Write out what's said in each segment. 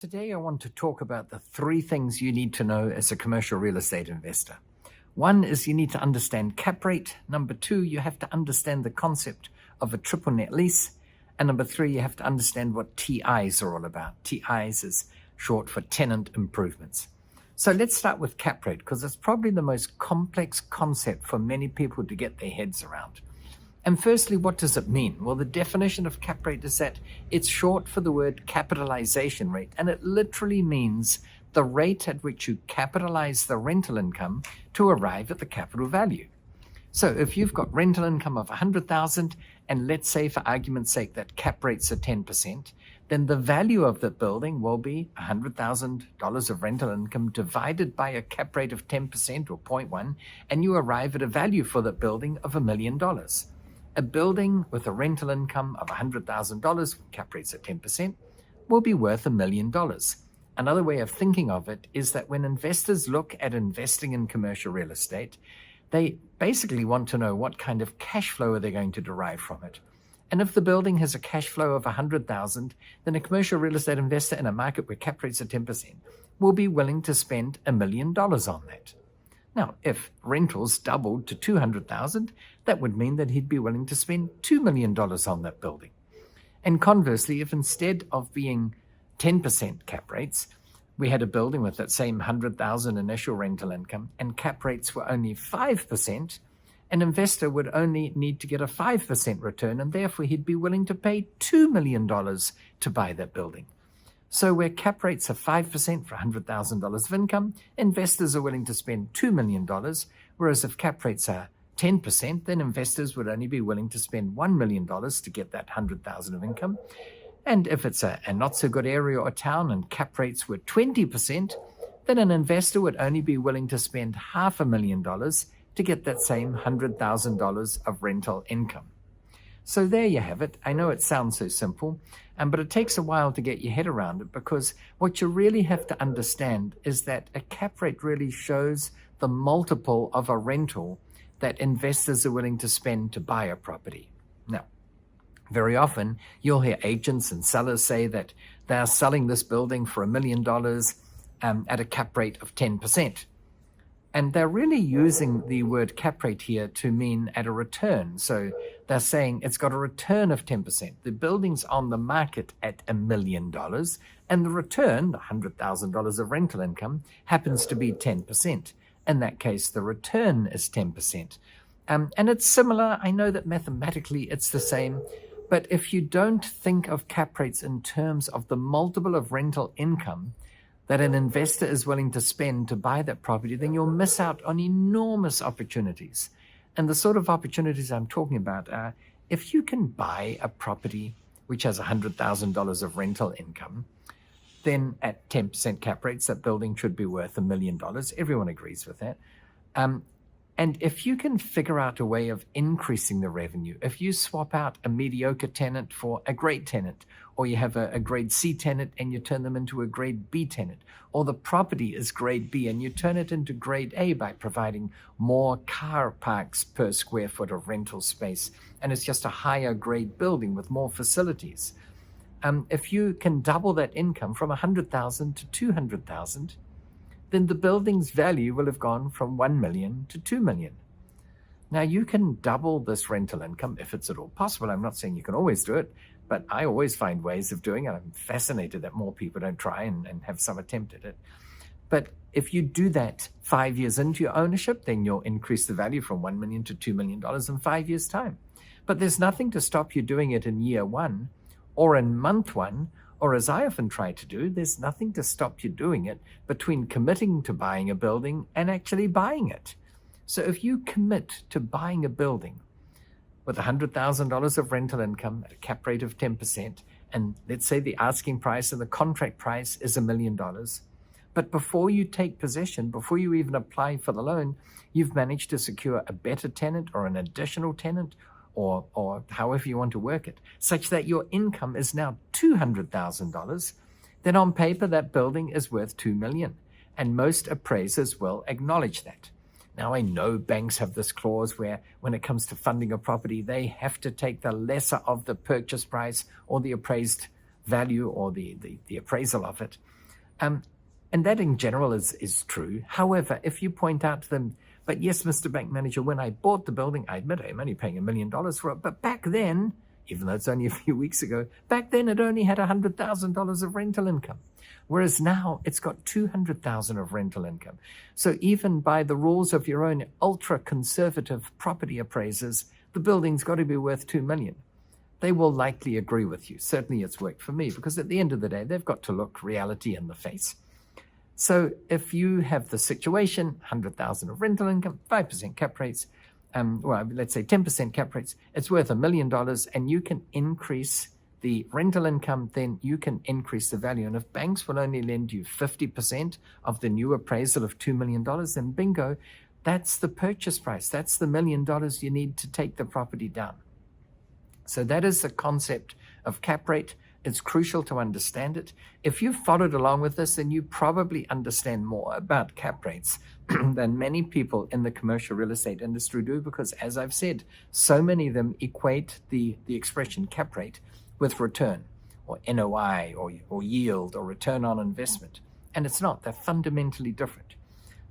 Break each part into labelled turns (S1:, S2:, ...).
S1: Today I want to talk about the three things you need to know as a commercial real estate investor. One is you need to understand cap rate. Number two, you have to understand the concept of a triple net lease. And number three, you have to understand what TIs are all about. TIs is short for tenant improvements. So let's start with cap rate, because it's probably the most complex concept for many people to get their heads around. And firstly, what does it mean? Well, the definition of cap rate is that it's short for the word capitalization rate, and it literally means the rate at which you capitalize the rental income to arrive at the capital value. So if you've got rental income of $100,000, and let's say for argument's sake that cap rates are 10%, then the value of the building will be $100,000 of rental income divided by a cap rate of 10% or 0.1, and you arrive at a value for the building of $1 million. A building with a rental income of $100,000, cap rates at 10%, will be worth $1 million. Another way of thinking of it is that when investors look at investing in commercial real estate, they basically want to know what kind of cash flow are they going to derive from it. And if the building has a cash flow of $100,000, then a commercial real estate investor in a market where cap rates are 10% will be willing to spend $1 million on that. Now, if rentals doubled to $200,000, that would mean that he'd be willing to spend $2 million on that building. And conversely, if instead of being 10% cap rates, we had a building with that same $100,000 initial rental income and cap rates were only 5%, an investor would only need to get a 5% return, and therefore he'd be willing to pay $2 million to buy that building. So where cap rates are 5% for $100,000 of income, investors are willing to spend $2 million, whereas if cap rates are 10%, then investors would only be willing to spend $1 million to get that $100,000 of income. And if it's a not so good area or town and cap rates were 20%, then an investor would only be willing to spend $500,000 to get that same $100,000 of rental income. So there you have it. I know it sounds so simple, but it takes a while to get your head around it, because what you really have to understand is that a cap rate really shows the multiple of a rental that investors are willing to spend to buy a property. Now, very often you'll hear agents and sellers say that they are selling this building for $1 million at a cap rate of 10%. And they're really using the word cap rate here to mean at a return. So they're saying it's got a return of 10%. The building's on the market at $1 million, and the return, the $100,000 of rental income, happens to be 10%. In that case, the return is 10%. And it's similar. I know that mathematically it's the same, but if you don't think of cap rates in terms of the multiple of rental income that an investor is willing to spend to buy that property, then you'll miss out on enormous opportunities. And the sort of opportunities I'm talking about are, if you can buy a property which has $100,000 of rental income, then at 10% cap rates, that building should be worth $1 million. Everyone agrees with that. And if you can figure out a way of increasing the revenue, if you swap out a mediocre tenant for a great tenant, or you have a grade C tenant and you turn them into a grade B tenant, or the property is grade B and you turn it into grade A by providing more car parks per square foot of rental space, and it's just a higher grade building with more facilities. If you can double that income from $100,000 to $200,000, then the building's value will have gone from $1 million to $2 million. Now, you can double this rental income if it's at all possible. I'm not saying you can always do it, but I always find ways of doing it. I'm fascinated that more people don't try and have some attempt at it. But if you do that 5 years into your ownership, then you'll increase the value from $1 million to $2 million in 5 years' time. But there's nothing to stop you doing it in year one or in month one, or as I often try to do, there's nothing to stop you doing it between committing to buying a building and actually buying it. So if you commit to buying a building with $100,000 of rental income at a cap rate of 10%, and let's say the asking price and the contract price is $1 million, but before you take possession, before you even apply for the loan, you've managed to secure a better tenant or an additional tenant, or however you want to work it, such that your income is now $200,000, then on paper that building is worth $2 million, and most appraisers will acknowledge that. Now, I know banks have this clause where when it comes to funding a property, they have to take the lesser of the purchase price or the appraised value or the appraisal of it. And that in general is true. However, if you point out to them, but yes, Mr. Bank Manager, when I bought the building, I admit I'm only paying $1 million for it, but back then, even though it's only a few weeks ago, back then it only had $100,000 of rental income. Whereas now it's got $200,000 of rental income. So even by the rules of your own ultra-conservative property appraisers, the building's got to be worth $2 million. They will likely agree with you. Certainly it's worked for me, because at the end of the day, they've got to look reality in the face. So if you have the situation, $100,000 of rental income, 5% cap rates, well, let's say 10% cap rates, it's worth $1 million, and you can increase the rental income, then you can increase the value. And if banks will only lend you 50% of the new appraisal of $2 million, then bingo, that's the purchase price. That's the $1 million you need to take the property down. So that is the concept of cap rate. It's crucial to understand it. If you've followed along with this, then you probably understand more about cap rates than many people in the commercial real estate industry do, because as I've said, so many of them equate the expression cap rate with return or NOI or yield or return on investment. And it's not. They're fundamentally different.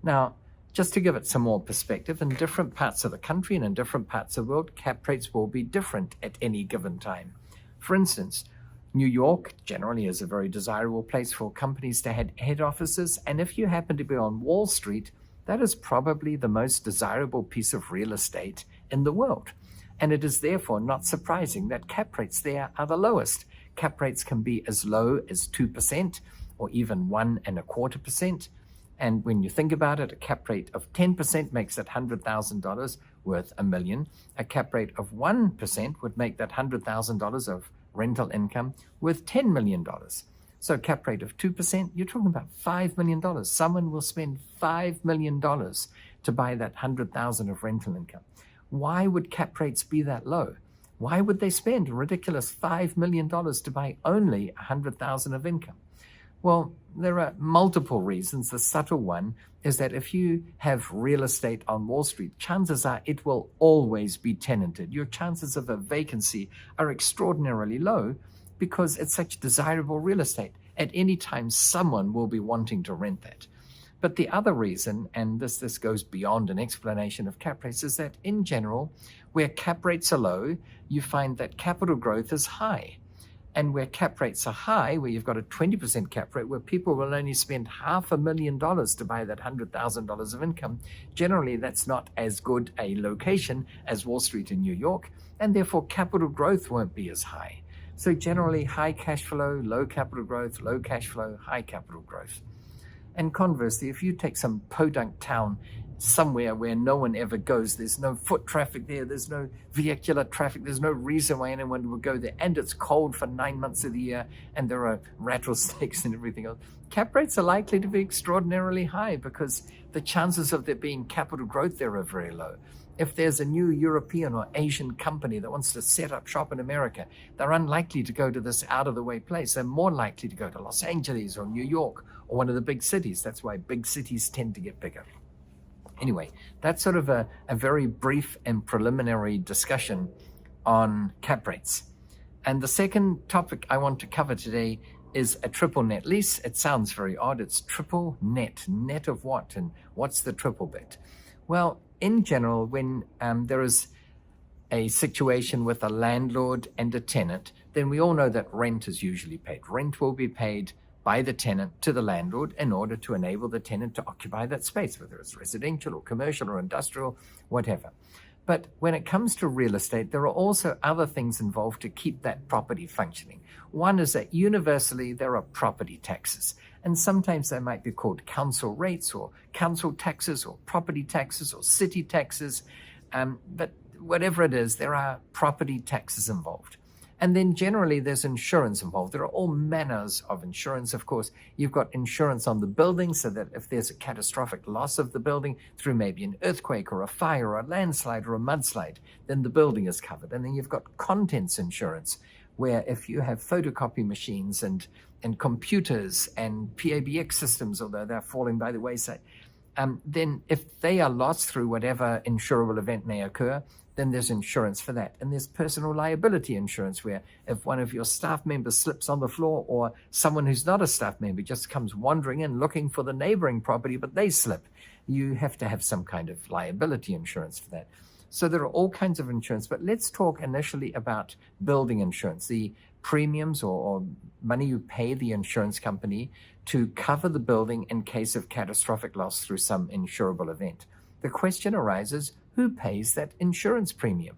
S1: Now, just to give it some more perspective, in different parts of the country and in different parts of the world, cap rates will be different at any given time. For instance, New York generally is a very desirable place for companies to have head offices. And if you happen to be on Wall Street, that is probably the most desirable piece of real estate in the world. And it is therefore not surprising that cap rates there are the lowest. Cap rates can be as low as 2% or even 1.25%. And when you think about it, a cap rate of 10% makes that $100,000 worth $1 million. A cap rate of 1% would make that $100,000 of rental income worth $10 million. So a cap rate of 2%, you're talking about $5 million. Someone will spend $5 million to buy that $100,000 of rental income. Why would cap rates be that low? Why would they spend a ridiculous $5 million to buy only $100,000 of income? Well, there are multiple reasons. The subtle one is that if you have real estate on Wall Street, chances are it will always be tenanted. Your chances of a vacancy are extraordinarily low because it's such desirable real estate. At any time, someone will be wanting to rent that. But the other reason, and this goes beyond an explanation of cap rates, is that in general, where cap rates are low, you find that capital growth is high. And where cap rates are high, where you've got a 20% cap rate, where people will only spend $500,000 to buy that $100,000 of income, generally that's not as good a location as Wall Street in New York, and therefore capital growth won't be as high. So generally high cash flow, low capital growth, low cash flow, high capital growth. And conversely, if you take some podunk town somewhere where no one ever goes, there's no foot traffic there, there's no vehicular traffic, there's no reason why anyone would go there, and it's cold for 9 months of the year, and there are rattlesnakes and everything else, cap rates are likely to be extraordinarily high because the chances of there being capital growth there are very low. If there's a new European or Asian company that wants to set up shop in America, they're unlikely to go to this out-of-the-way place. They're more likely to go to Los Angeles or New York or one of the big cities. That's why big cities tend to get bigger. Anyway, that's sort of a very brief and preliminary discussion on cap rates. And the second topic I want to cover today is a triple net lease. It sounds very odd. It's triple net. Net of what? And what's the triple bit? Well, in general, when there is a situation with a landlord and a tenant, then we all know that rent is usually paid. Rent will be paid by the tenant to the landlord in order to enable the tenant to occupy that space, whether it's residential or commercial or industrial, whatever. But when it comes to real estate, there are also other things involved to keep that property functioning. One is that universally there are property taxes, and sometimes they might be called council rates or council taxes or property taxes or city taxes. But whatever it is, there are property taxes involved. And then generally there's insurance involved. There are all manners of insurance. Of course, you've got insurance on the building so that if there's a catastrophic loss of the building through maybe an earthquake or a fire or a landslide or a mudslide, then the building is covered. And then you've got contents insurance, where if you have photocopy machines and computers and PABX systems, although they're falling by the wayside, then if they are lost through whatever insurable event may occur, then there's insurance for that. And there's personal liability insurance, where if one of your staff members slips on the floor, or someone who's not a staff member just comes wandering in looking for the neighboring property, but they slip, you have to have some kind of liability insurance for that. So there are all kinds of insurance, but let's talk initially about building insurance, the premiums or money you pay the insurance company to cover the building in case of catastrophic loss through some insurable event. The question arises, who pays that insurance premium?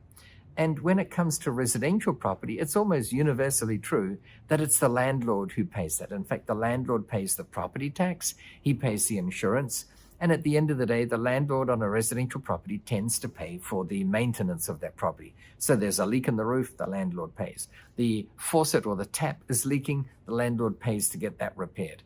S1: And when it comes to residential property, it's almost universally true that it's the landlord who pays that. In fact, the landlord pays the property tax, he pays the insurance, and at the end of the day, the landlord on a residential property tends to pay for the maintenance of that property. So there's a leak in the roof, the landlord pays. The faucet or the tap is leaking, the landlord pays to get that repaired.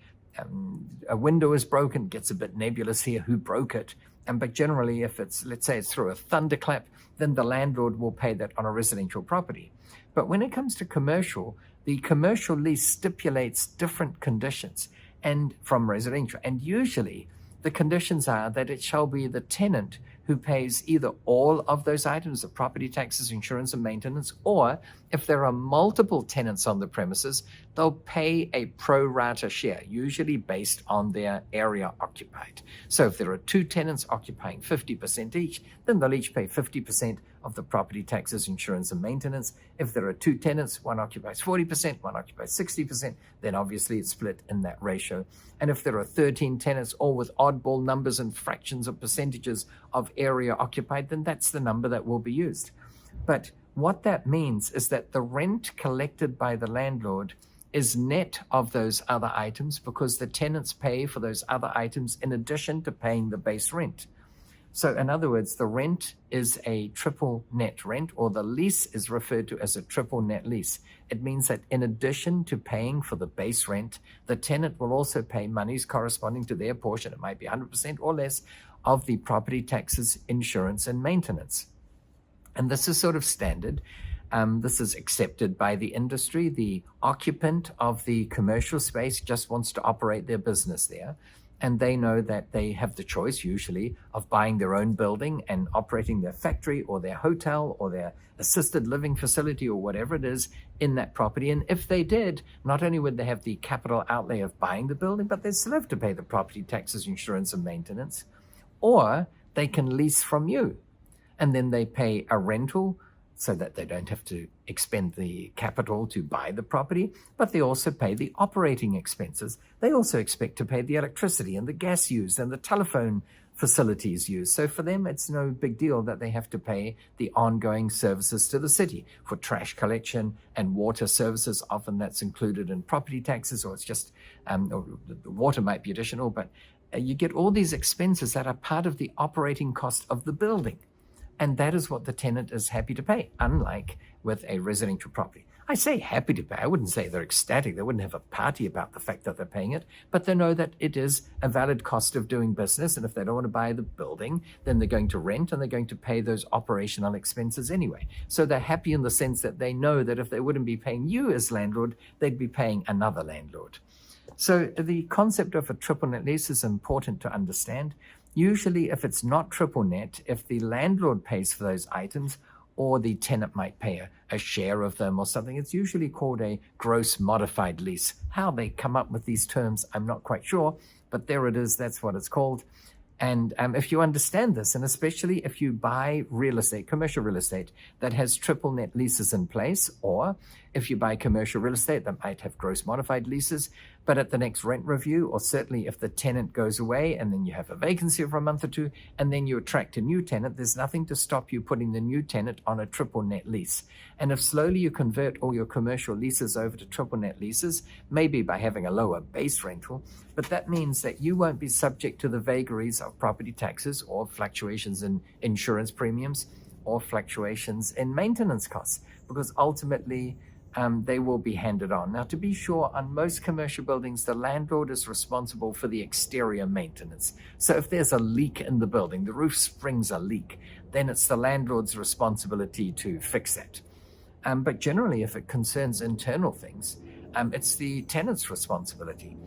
S1: A window is broken, gets a bit nebulous here, who broke it? But generally, if it's, let's say it's through a thunderclap, then the landlord will pay that on a residential property. But when it comes to commercial, the commercial lease stipulates different conditions and from residential. And usually the conditions are that it shall be the tenant who pays either all of those items, the property taxes, insurance, and maintenance, or if there are multiple tenants on the premises, they'll pay a pro rata share, usually based on their area occupied. So if there are two tenants occupying 50% each, then they'll each pay 50% of the property taxes, insurance, and maintenance. If there are two tenants, one occupies 40%, one occupies 60%, then obviously it's split in that ratio. And if there are 13 tenants, all with oddball numbers and fractions of percentages of area occupied, then that's the number that will be used. But what that means is that the rent collected by the landlord is net of those other items, because the tenants pay for those other items in addition to paying the base rent. So in other words, the rent is a triple net rent, or the lease is referred to as a triple net lease. It means that in addition to paying for the base rent, the tenant will also pay monies corresponding to their portion, it might be 100% or less, of the property taxes, insurance, and maintenance. And this is sort of standard. This is accepted by the industry. The occupant of the commercial space just wants to operate their business there. And they know that they have the choice, usually, of buying their own building and operating their factory or their hotel or their assisted living facility or whatever it is in that property. And if they did, not only would they have the capital outlay of buying the building, but they'd still have to pay the property taxes, insurance, and maintenance. Or they can lease from you, and then they pay a rental so that they don't have to expend the capital to buy the property, but they also pay the operating expenses. They also expect to pay the electricity and the gas used and the telephone facilities used. So for them, it's no big deal that they have to pay the ongoing services to the city for trash collection and water services. Often that's included in property taxes, or it's just, or the water might be additional, but you get all these expenses that are part of the operating cost of the building. And that is what the tenant is happy to pay, unlike with a residential property. I say happy to pay. I wouldn't say they're ecstatic. They wouldn't have a party about the fact that they're paying it, but they know that it is a valid cost of doing business. And if they don't want to buy the building, then they're going to rent and they're going to pay those operational expenses anyway. So they're happy in the sense that they know that if they wouldn't be paying you as landlord, they'd be paying another landlord. So the concept of a triple net lease is important to understand. Usually, if it's not triple net, if the landlord pays for those items, or the tenant might pay a share of them or something, it's usually called a gross modified lease. How they come up with these terms, I'm not quite sure, but there it is, that's what it's called. And if you understand this, and especially if you buy real estate, commercial real estate that has triple net leases in place, or if you buy commercial real estate that might have gross modified leases, but at the next rent review, or certainly if the tenant goes away and then you have a vacancy for a month or two, and then you attract a new tenant, there's nothing to stop you putting the new tenant on a triple net lease. And if slowly you convert all your commercial leases over to triple net leases, maybe by having a lower base rental, but that means that you won't be subject to the vagaries of property taxes or fluctuations in insurance premiums or fluctuations in maintenance costs, because ultimately they will be handed on. Now, to be sure, on most commercial buildings, the landlord is responsible for the exterior maintenance. So if there's a leak in the building, the roof springs a leak, then it's the landlord's responsibility to fix it. But generally, if it concerns internal things, it's the tenant's responsibility.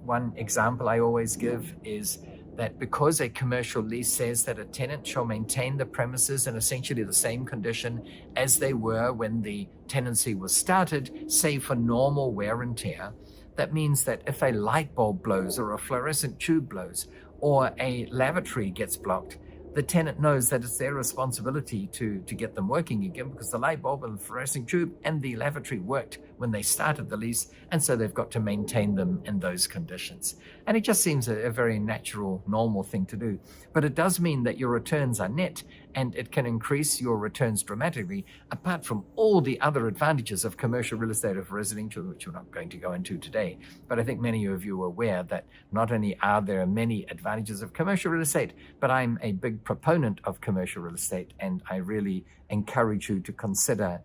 S1: One example I always give is that because a commercial lease says that a tenant shall maintain the premises in essentially the same condition as they were when the tenancy was started, save for normal wear and tear, that means that if a light bulb blows or a fluorescent tube blows or a lavatory gets blocked, the tenant knows that it's their responsibility to get them working again, because the light bulb and the fluorescent tube and the lavatory worked when they started the lease, and so they've got to maintain them in those conditions. And it just seems a very natural, normal thing to do. But it does mean that your returns are net, and it can increase your returns dramatically, apart from all the other advantages of commercial real estate over residential, which we're not going to go into today. But I think many of you are aware that not only are there many advantages of commercial real estate, but I'm a big proponent of commercial real estate, and I really encourage you to consider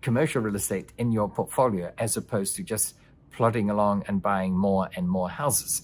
S1: commercial real estate in your portfolio as opposed to just plodding along and buying more and more houses.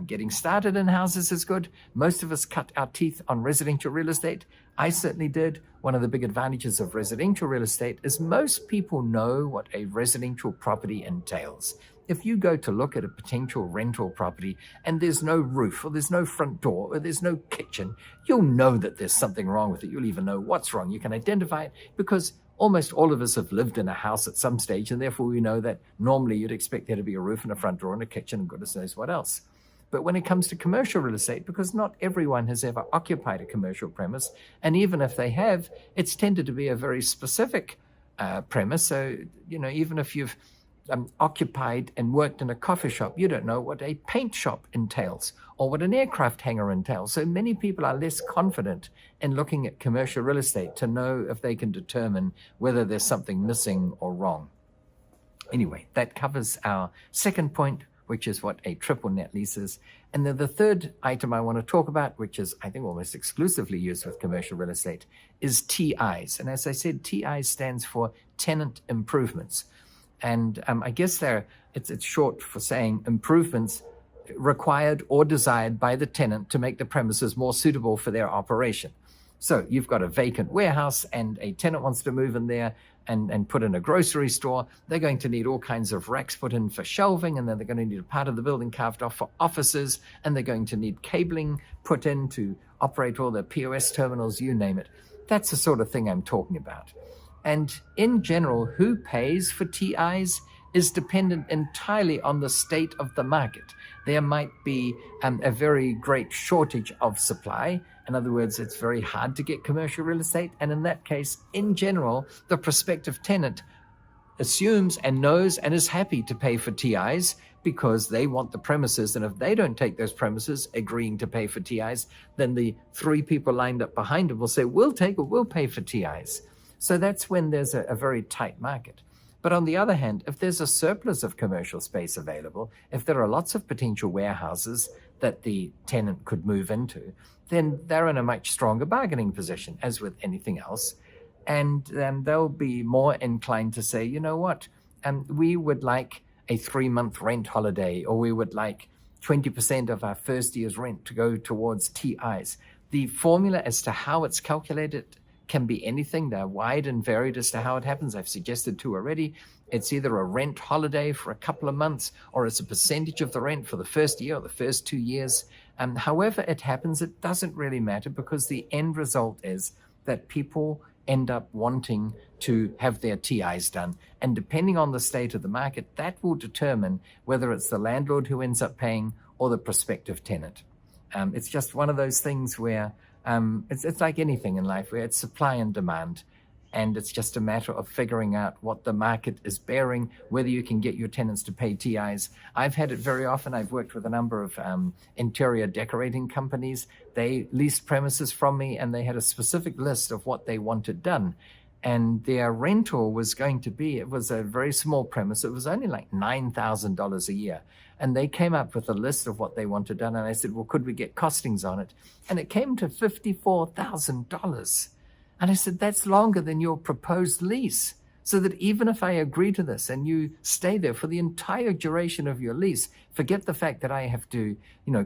S1: Getting started in houses is good. Most of us cut our teeth on residential real estate. I certainly did. One of the big advantages of residential real estate is most people know what a residential property entails. If you go to look at a potential rental property and there's no roof or there's no front door or there's no kitchen, you'll know that there's something wrong with it. You'll even know what's wrong. You can identify it because almost all of us have lived in a house at some stage, and therefore we know that normally you'd expect there to be a roof and a front door and a kitchen and goodness knows what else. But when it comes to commercial real estate, because not everyone has ever occupied a commercial premise, and even if they have, it's tended to be a very specific premise. So, even if you've occupied and worked in a coffee shop, you don't know what a paint shop entails or what an aircraft hangar entails. So many people are less confident in looking at commercial real estate to know if they can determine whether there's something missing or wrong. Anyway, that covers our second point, which is what a triple net lease is. And then the third item I want to talk about, which is, I think, almost exclusively used with commercial real estate, is TIs. And as I said, TIs stands for tenant improvements. And I guess it's short for saying improvements required or desired by the tenant to make the premises more suitable for their operation. So you've got a vacant warehouse and a tenant wants to move in there and put in a grocery store. They're going to need all kinds of racks put in for shelving, and then they're going to need a part of the building carved off for offices, and they're going to need cabling put in to operate all the POS terminals, you name it. That's the sort of thing I'm talking about. And in general, who pays for TIs is dependent entirely on the state of the market. There might be a very great shortage of supply. In other words, it's very hard to get commercial real estate. And in that case, in general, the prospective tenant assumes and knows and is happy to pay for TIs because they want the premises. And if they don't take those premises agreeing to pay for TIs, then the three people lined up behind them will say, we'll take or we'll pay for TIs. So that's when there's a very tight market. But on the other hand, if there's a surplus of commercial space available, if there are lots of potential warehouses that the tenant could move into, then they're in a much stronger bargaining position, as with anything else. And they'll be more inclined to say, you know what, we would like a 3-month rent holiday, or we would like 20% of our first year's rent to go towards TIs. The formula as to how it's calculated can be anything. They're wide and varied as to how it happens. I've suggested two already. It's either a rent holiday for a couple of months, or it's a percentage of the rent for the first year or the first 2 years. However it happens, it doesn't really matter, because the end result is that people end up wanting to have their TIs done. And depending on the state of the market, that will determine whether it's the landlord who ends up paying or the prospective tenant. It's just one of those things where it's like anything in life, where it's supply and demand. And it's just a matter of figuring out what the market is bearing, whether you can get your tenants to pay TIs. I've had it very often. I've worked with a number of interior decorating companies. They leased premises from me, and they had a specific list of what they wanted done. And their rental was going to be, it was a very small premise. It was only like $9,000 a year. And they came up with a list of what they wanted done. And I said, well, could we get costings on it? And it came to $54,000. And I said, that's longer than your proposed lease. So that even if I agree to this and you stay there for the entire duration of your lease, forget the fact that I have to,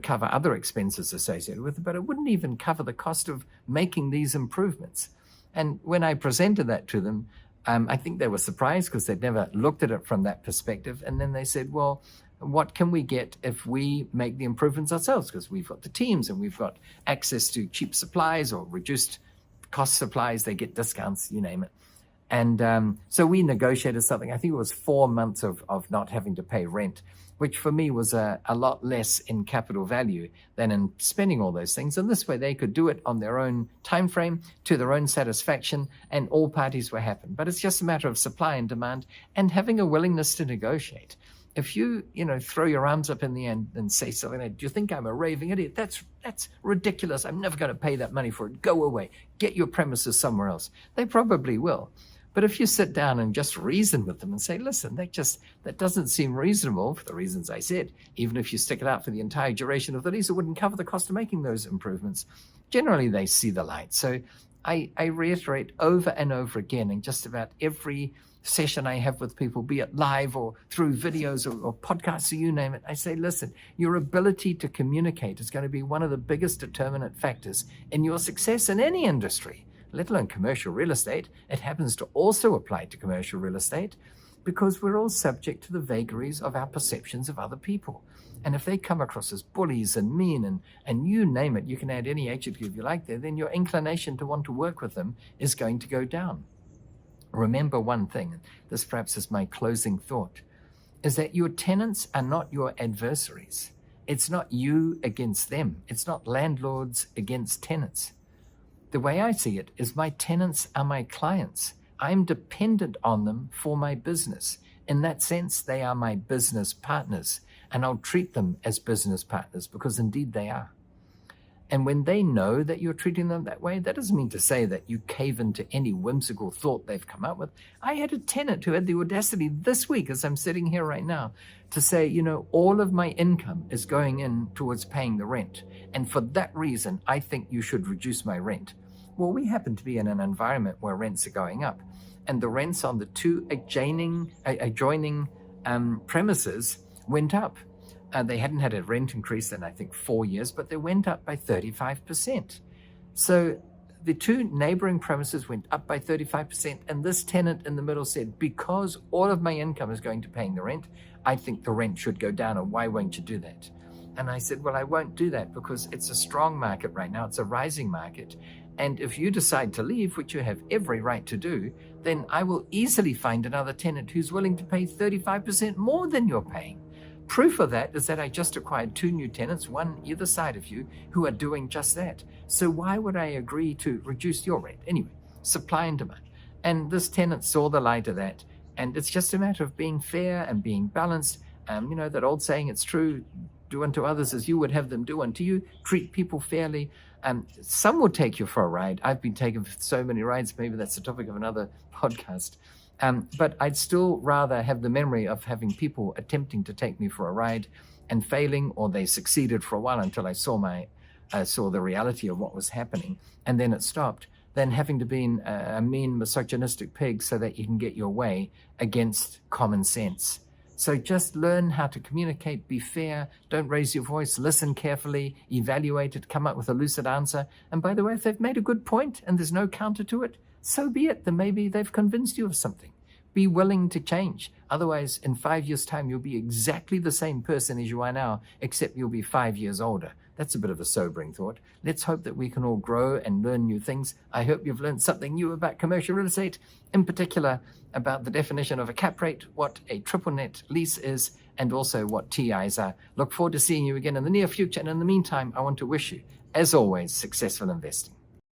S1: cover other expenses associated with it, but it wouldn't even cover the cost of making these improvements. And when I presented that to them, I think they were surprised because they'd never looked at it from that perspective. And then they said, well, what can we get if we make the improvements ourselves? Because we've got the teams and we've got access to cheap supplies or reduced cost supplies. They get discounts, you name it. And so we negotiated something. I think it was 4 months of not having to pay rent, which for me was a lot less in capital value than in spending all those things. And this way they could do it on their own time frame to their own satisfaction, and all parties were happy. But it's just a matter of supply and demand and having a willingness to negotiate. If you throw your arms up in the end and say something like, do you think I'm a raving idiot? That's ridiculous. I'm never going to pay that money for it. Go away. Get your premises somewhere else. They probably will. But if you sit down and just reason with them and say, listen, that doesn't seem reasonable for the reasons I said, even if you stick it out for the entire duration of the lease, it wouldn't cover the cost of making those improvements. Generally, they see the light. So I reiterate over and over again in just about every session I have with people, be it live or through videos or podcasts or you name it, I say, listen, your ability to communicate is going to be one of the biggest determinant factors in your success in any industry, let alone commercial real estate. It happens to also apply to commercial real estate because we're all subject to the vagaries of our perceptions of other people. And if they come across as bullies and mean and you name it, you can add any adjective you like there, then your inclination to want to work with them is going to go down. Remember one thing, and this perhaps is my closing thought, is that your tenants are not your adversaries. It's not you against them. It's not landlords against tenants. The way I see it is my tenants are my clients. I'm dependent on them for my business. In that sense, they are my business partners, and I'll treat them as business partners because indeed they are. And when they know that you're treating them that way, that doesn't mean to say that you cave into any whimsical thought they've come up with. I had a tenant who had the audacity this week, as I'm sitting here right now, to say, all of my income is going in towards paying the rent. And for that reason, I think you should reduce my rent. Well, we happen to be in an environment where rents are going up. And the rents on the two adjoining premises went up. They hadn't had a rent increase in, I think, 4 years, but they went up by 35%. So the two neighboring premises went up by 35%, and this tenant in the middle said, because all of my income is going to paying the rent, I think the rent should go down, or why won't you do that? And I said, well, I won't do that because it's a strong market right now. It's a rising market. And if you decide to leave, which you have every right to do, then I will easily find another tenant who's willing to pay 35% more than you're paying. Proof of that is that I just acquired 2 new tenants, one either side of you, who are doing just that. So why would I agree to reduce your rent? Anyway, supply and demand. And this tenant saw the light of that. And it's just a matter of being fair and being balanced. That old saying, it's true, do unto others as you would have them do unto you. Treat people fairly. Some will take you for a ride. I've been taken for so many rides. Maybe that's the topic of another podcast. But I'd still rather have the memory of having people attempting to take me for a ride and failing, or they succeeded for a while until I saw the reality of what was happening, and then it stopped, than having to be a mean, misogynistic pig so that you can get your way against common sense. So just learn how to communicate, be fair, don't raise your voice, listen carefully, evaluate it, come up with a lucid answer. And by the way, if they've made a good point and there's no counter to it, so be it. Then maybe they've convinced you of something. Be willing to change. Otherwise, in 5 years' time, you'll be exactly the same person as you are now, except you'll be 5 years older. That's a bit of a sobering thought. Let's hope that we can all grow and learn new things. I hope you've learned something new about commercial real estate, in particular about the definition of a cap rate, what a triple net lease is, and also what TIs are. Look forward to seeing you again in the near future. And in the meantime, I want to wish you, as always, successful investing.